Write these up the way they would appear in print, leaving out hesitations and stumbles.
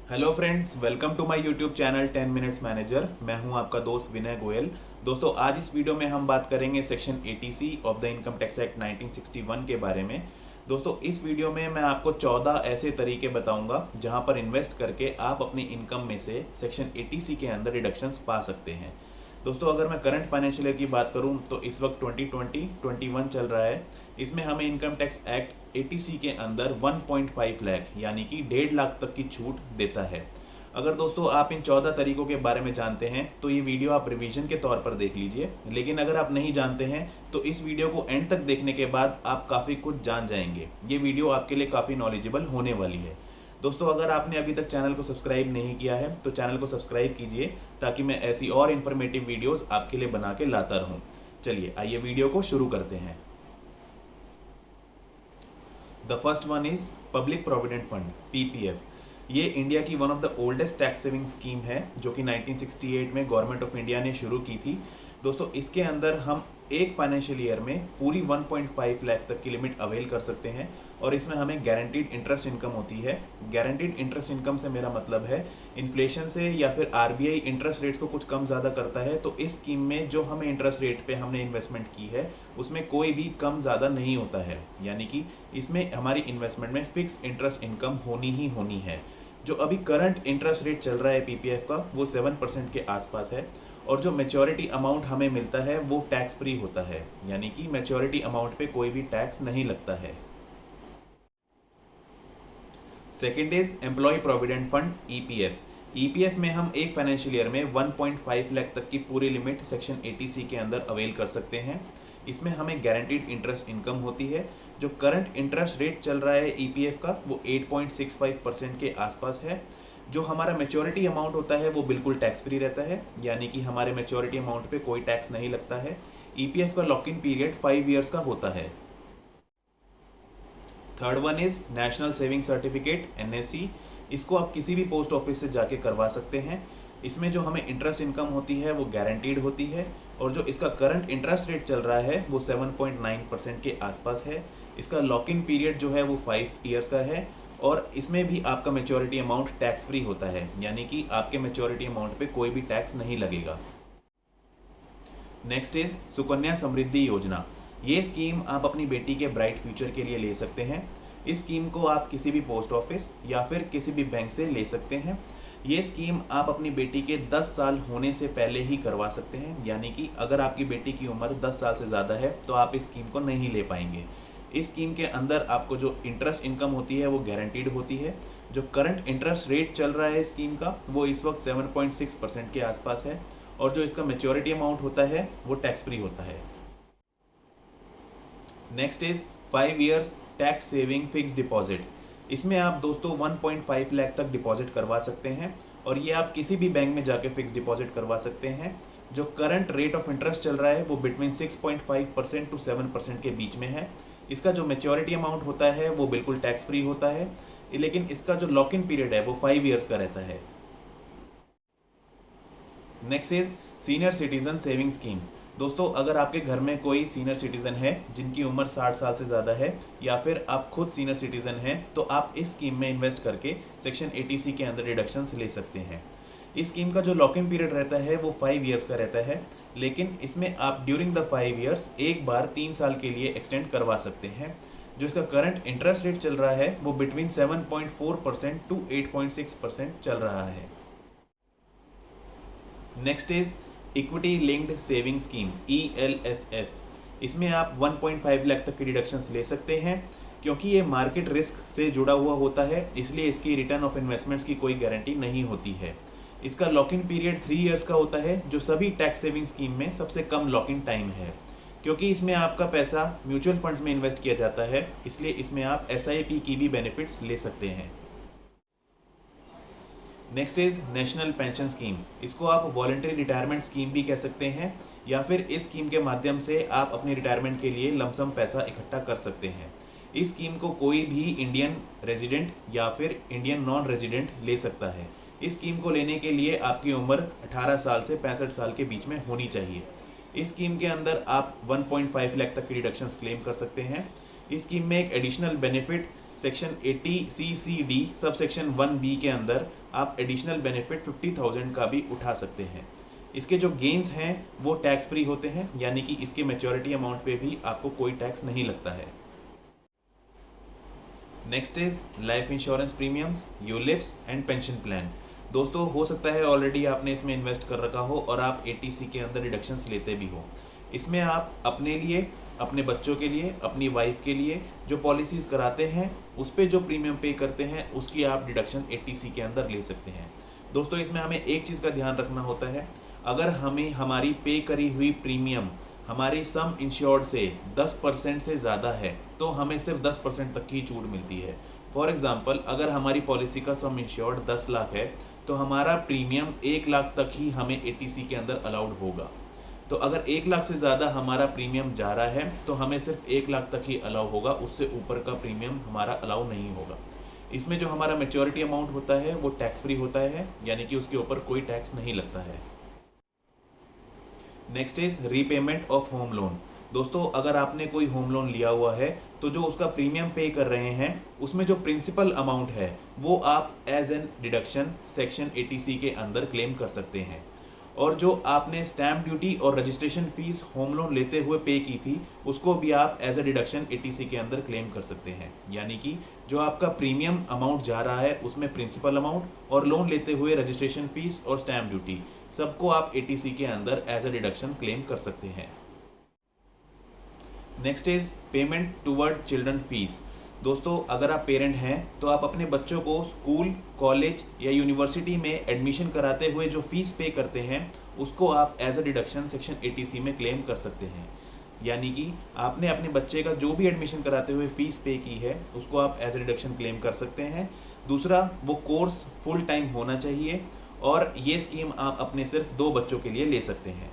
Hello friends, welcome to my YouTube channel 10 minutes manager. मैं हूं आपका दोस्त विनय गोयल। दोस्तों, आज इस वीडियो में हम बात करेंगे section 80C of the income tax act 1961 के बारे में। दोस्तों, इस वीडियो में मैं आपको 14 ऐसे तरीके बताऊंगा जहां पर इन्वेस्ट करके आप अपनी इनकम में से सेक्शन 80C के अंदर डिडक्शंस पा सकते हैं। दोस्तों, अगर मैं करंट फाइनेंशियल ईयर की बात करूं तो इस वक्त 2020-21 चल रहा है। इसमें हमें इनकम टैक्स एक्ट 80C के अंदर 1.5 लाख यानी कि 1.5 लाख तक की छूट देता है। अगर दोस्तों आप इन 14 तरीकों के बारे में जानते हैं तो ये वीडियो आप रिवीजन के तौर पर देख लीजिए, लेकिन अगर आप नहीं जानते हैं तो इस वीडियो को एंड तक देखने के बाद आप काफ़ी कुछ जान जाएंगे। ये वीडियो आपके लिए काफ़ी नॉलेजेबल होने वाली है। दोस्तों, अगर आपने अभी तक चैनल को सब्सक्राइब नहीं किया है तो चैनल को सब्सक्राइब कीजिए ताकि मैं ऐसी और इन्फॉर्मेटिव वीडियोस आपके लिए बना के लाता रहूं। चलिए आइए वीडियो को शुरू करते हैं। The first one is public provident fund, PPF। ये इंडिया की one of the oldest tax saving scheme है जो कि 1968 में गवर्नमेंट ऑफ इंडिया ने शुरू की थी। दोस्तों, इसके अंदर हम एक फाइनेंशियल ईयर में पूरी 1.5 लाख तक की लिमिट अवेल कर सकते हैं और इसमें हमें गारंटीड इंटरेस्ट इनकम होती है। गारंटीड इंटरेस्ट इनकम से मेरा मतलब है इन्फ्लेशन से या फिर RBI इंटरेस्ट रेट्स को कुछ कम ज़्यादा करता है, तो इस स्कीम में जो हमें इंटरेस्ट रेट पे हमने इन्वेस्टमेंट की है उसमें कोई भी कम ज़्यादा नहीं होता है, यानी कि इसमें हमारी इन्वेस्टमेंट में फिक्स इंटरेस्ट इनकम होनी ही होनी है। जो अभी करंट इंटरेस्ट रेट चल रहा है PPF का वो 7% के आसपास है और जो मैच्योरिटी अमाउंट हमें मिलता है वो टैक्स फ्री होता है, यानी कि मैच्योरिटी अमाउंट पे कोई भी टैक्स नहीं लगता है। Second is employ provident fund, EPF में हम एक फाइनेंशियल ईयर में 1.5 लाख तक की पूरी लिमिट सेक्शन 80C के अंदर अवेल कर सकते हैं। इसमें हमें गारंटीड इंटरेस्ट इनकम होती है। जो करंट इंटरेस्ट रेट चल रहा है EPF का वो 8.65% के आसपास है। जो हमारा मैच्योरिटी अमाउंट होता है वो बिल्कुल टैक्स फ्री रहता है, यानी कि हमारे मैच्योरिटी अमाउंट पे कोई टैक्स नहीं लगता है। EPF का लॉक इन पीरियड 5 ईयर्स का होता है। Third one is national saving certificate, NSC। इसको आप किसी भी पोस्ट ऑफिस से जाके करवा सकते हैं। इसमें जो हमें इंटरेस्ट इनकम होती है वो गारंटीड होती है और जो इसका करंट इंटरेस्ट रेट चल रहा है वो 7.9% के आसपास है। इसका लॉक इन पीरियड जो है वो 5 ईयर्स का है और इसमें भी आपका मैच्योरिटी अमाउंट टैक्स फ्री होता है, यानी कि आपके मैच्योरिटी अमाउंट पे कोई भी टैक्स नहीं लगेगा। नेक्स्ट इज सुकन्या समृद्धि योजना। ये स्कीम आप अपनी बेटी के ब्राइट फ्यूचर के लिए ले सकते हैं। इस स्कीम को आप किसी भी पोस्ट ऑफिस या फिर किसी भी बैंक से ले सकते हैं। ये स्कीम आप अपनी बेटी के 10 साल होने से पहले ही करवा सकते हैं, यानी कि अगर आपकी बेटी की उम्र 10 साल से ज़्यादा है तो आप इस स्कीम को नहीं ले पाएंगे। इस स्कीम के अंदर आपको जो इंटरेस्ट इनकम होती है वो गारंटीड होती है। जो करंट इंटरेस्ट रेट चल रहा है स्कीम का वो इस वक्त 7.6% के आसपास है और जो इसका मैच्योरिटी अमाउंट होता है वो टैक्स फ्री होता है। Next is 5 years tax saving fix deposit. इसमें आप दोस्तों 1.5 लाख तक डिपॉजिट करवा सकते हैं और ये आप किसी भी बैंक में जाके फिक्स डिपॉजिट करवा सकते हैं। जो करंट रेट ऑफ इंटरेस्ट चल रहा है वो बिटवीन 6.5% to 7% के बीच में है। इसका जो मैच्योरिटी अमाउंट होता है वो बिल्कुल टैक्स फ्री होता है, लेकिन इसका जो लॉक इन पीरियड है वो 5 ईयर्स का रहता है। Next is senior citizen saving scheme. दोस्तों, अगर आपके घर में कोई सीनियर सिटीजन है जिनकी उम्र 60 साल से ज़्यादा है या फिर आप खुद सीनियर सिटीजन हैं तो आप इस स्कीम में इन्वेस्ट करके सेक्शन 80C के अंदर डिडक्शंस ले सकते हैं। इस स्कीम का जो लॉक इन पीरियड रहता है वो 5 ईयर्स का रहता है, लेकिन इसमें आप ड्यूरिंग द 5 ईयर्स एक बार 3 साल के लिए एक्सटेंड करवा सकते हैं। जो इसका करंट इंटरेस्ट रेट चल रहा है वो बिटवीन 7.4% to 8.6% चल रहा है। Next is equity linked saving scheme, ELSS। इसमें आप 1.5 लाख तक की डिडक्शंस ले सकते हैं। क्योंकि ये मार्केट रिस्क से जुड़ा हुआ होता है इसलिए इसकी रिटर्न ऑफ इन्वेस्टमेंट्स की कोई गारंटी नहीं होती है। इसका लॉक इन पीरियड 3 ईयर्स का होता है, जो सभी टैक्स सेविंग स्कीम में सबसे कम लॉक इन टाइम है। क्योंकि इसमें आपका पैसा म्यूचुअल फंड्स में इन्वेस्ट किया जाता है इसलिए इसमें आप SIP की भी बेनिफिट्स ले सकते हैं। Next is national pension scheme. इसको आप वॉलंटरी रिटायरमेंट स्कीम भी कह सकते हैं या फिर इस स्कीम के माध्यम से आप अपनी रिटायरमेंट के लिए लमसम पैसा इकट्ठा कर सकते हैं। इस स्कीम को कोई भी इंडियन रेजिडेंट या फिर इंडियन नॉन रेजिडेंट ले सकता है। इस स्कीम को लेने के लिए आपकी उम्र 18 साल से 65 साल के बीच में होनी चाहिए। इस स्कीम के अंदर आप 1.5 लाख तक की डिडक्शंस क्लेम कर सकते हैं। इस स्कीम में एक additional benefit section 80CCD sub section 1B के अंदर आप एडिशनल बेनिफिट 50,000 का भी उठा सकते हैं। इसके जो गेन्स हैं वो टैक्स फ्री होते हैं, यानी कि इसके मैच्योरिटी अमाउंट पे भी आपको कोई टैक्स नहीं लगता है। Next is life insurance premiums, ULIPs and pension plan. दोस्तों हो सकता है ऑलरेडी आपने इसमें इन्वेस्ट कर रखा हो और आप ATC के अंदर डिडक्शंस लेते भी हो। इसमें आप अपने लिए, अपने बच्चों के लिए, अपनी वाइफ के लिए जो पॉलिसीज़ कराते हैं उस पर जो प्रीमियम पे करते हैं उसकी आप डिडक्शन ATC के अंदर ले सकते हैं। दोस्तों इसमें हमें एक चीज़ का ध्यान रखना होता है, अगर हमें हमारी पे करी हुई प्रीमियम हमारी सम इंश्योर्ड से 10% से ज़्यादा है तो हमें सिर्फ 10% तक की छूट मिलती है। फॉर एग्ज़ाम्पल अगर हमारी पॉलिसी का सम इंश्योर्ड 10 लाख है तो हमारा प्रीमियम 1 लाख तक ही हमें ATC के अंदर अलाउड होगा। तो अगर 1 लाख से ज़्यादा हमारा प्रीमियम जा रहा है तो हमें सिर्फ 1 लाख तक ही अलाउ होगा, उससे ऊपर का प्रीमियम हमारा अलाउ नहीं होगा। इसमें जो हमारा मैच्योरिटी अमाउंट होता है वो टैक्स फ्री होता है, यानी कि उसके ऊपर कोई टैक्स नहीं लगता है। Next is repayment of home loan. दोस्तों अगर आपने कोई होम लोन लिया हुआ है तो जो उसका प्रीमियम पे कर रहे हैं उसमें जो प्रिंसिपल अमाउंट है वो आप as an deduction section 80C के अंदर क्लेम कर सकते हैं। और जो आपने स्टैम्प ड्यूटी और रजिस्ट्रेशन फीस होम लोन लेते हुए पे की थी उसको भी आप एज ए डिडक्शन ATC के अंदर क्लेम कर सकते हैं। यानी कि जो आपका प्रीमियम अमाउंट जा रहा है उसमें प्रिंसिपल अमाउंट और लोन लेते हुए रजिस्ट्रेशन फीस और स्टैम्प ड्यूटी सबको आप ATC के अंदर एज ए डिडक्शन क्लेम कर सकते हैं। Next is payment toward children fees. दोस्तों अगर आप पेरेंट हैं तो आप अपने बच्चों को स्कूल, कॉलेज या यूनिवर्सिटी में एडमिशन कराते हुए जो फीस पे करते हैं उसको आप as a deduction section 80C में क्लेम कर सकते हैं। यानी कि आपने अपने बच्चे का जो भी एडमिशन कराते हुए फीस पे की है उसको आप एज अ डिडक्शन क्लेम कर सकते हैं। दूसरा, वो कोर्स फुल टाइम होना चाहिए और ये स्कीम आप अपने सिर्फ 2 बच्चों के लिए ले सकते हैं।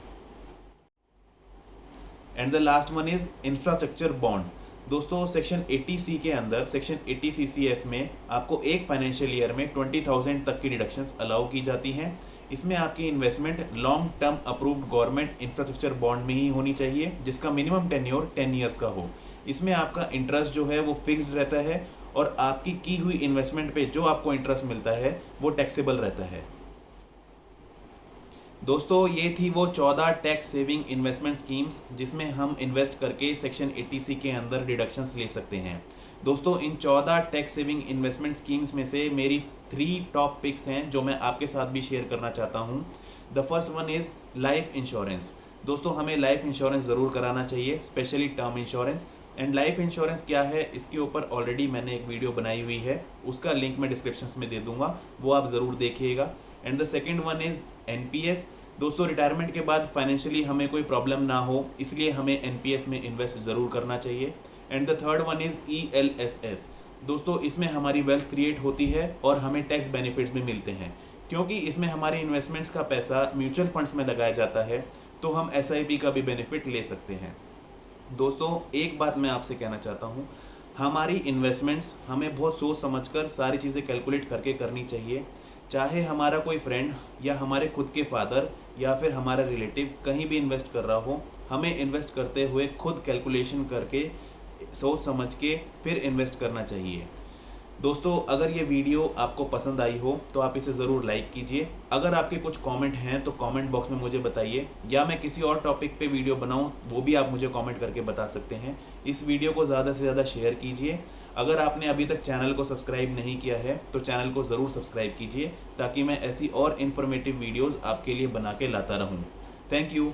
And the last one is infrastructure bond. दोस्तों सेक्शन 80C के अंदर सेक्शन 80CCF में आपको एक फाइनेंशियल ईयर में 20,000 तक की डिडक्शंस अलाउ की जाती हैं। इसमें आपकी investment long term approved government infrastructure bond में ही होनी चाहिए जिसका मिनिमम टेन्योर 10 ईयर्स का हो। इसमें आपका इंटरेस्ट जो है वो फिक्स्ड रहता है और आपकी की हुई इन्वेस्टमेंट पे जो आपको इंटरेस्ट मिलता है वो टैक्सेबल रहता है। दोस्तों ये थी वो 14 टैक्स सेविंग इन्वेस्टमेंट स्कीम्स जिसमें हम इन्वेस्ट करके सेक्शन 80C के अंदर डिडक्शंस ले सकते हैं। दोस्तों इन 14 टैक्स सेविंग इन्वेस्टमेंट स्कीम्स में से मेरी 3 टॉप पिक्स हैं जो मैं आपके साथ भी शेयर करना चाहता हूं। The first one is life insurance. दोस्तों हमें लाइफ इंश्योरेंस ज़रूर कराना चाहिए, specially term insurance. And life insurance क्या है इसके ऊपर ऑलरेडी मैंने एक वीडियो बनाई हुई है, उसका लिंक मैं डिस्क्रिप्शन में दे दूंगा, वो आप ज़रूर देखिएगा। And the second one is NPS। दोस्तों रिटायरमेंट के बाद फाइनेंशियली हमें कोई प्रॉब्लम ना हो इसलिए हमें NPS में इन्वेस्ट ज़रूर करना चाहिए। And the third one is ELSS। दोस्तों इसमें हमारी वेल्थ क्रिएट होती है और हमें टैक्स बेनिफिट्स भी मिलते हैं क्योंकि इसमें हमारे इन्वेस्टमेंट्स का पैसा म्यूचुअल फंड्स में लगाया जाता है तो हम SIP का भी बेनिफिट ले सकते हैं। दोस्तों एक बात मैं आपसे कहना चाहता हूँ, हमारी इन्वेस्टमेंट्स हमें बहुत सोच समझकर सारी चीज़ें कैलकुलेट करके करनी चाहिए। चाहे हमारा कोई फ्रेंड या हमारे खुद के फादर या फिर हमारा रिलेटिव कहीं भी इन्वेस्ट कर रहा हो, हमें इन्वेस्ट करते हुए खुद कैलकुलेशन करके सोच समझ के फिर इन्वेस्ट करना चाहिए। दोस्तों अगर ये वीडियो आपको पसंद आई हो तो आप इसे ज़रूर लाइक कीजिए। अगर आपके कुछ कमेंट हैं तो कमेंट बॉक्स में मुझे बताइए, या मैं किसी और टॉपिक पे वीडियो बनाऊं वो भी आप मुझे कमेंट करके बता सकते हैं। इस वीडियो को ज़्यादा से ज़्यादा शेयर कीजिए। अगर आपने अभी तक चैनल को सब्सक्राइब नहीं किया है तो चैनल को ज़रूर सब्सक्राइब कीजिए ताकि मैं ऐसी और इन्फॉर्मेटिव वीडियोज़ आपके लिए बना के लाता रहूँ। Thank you.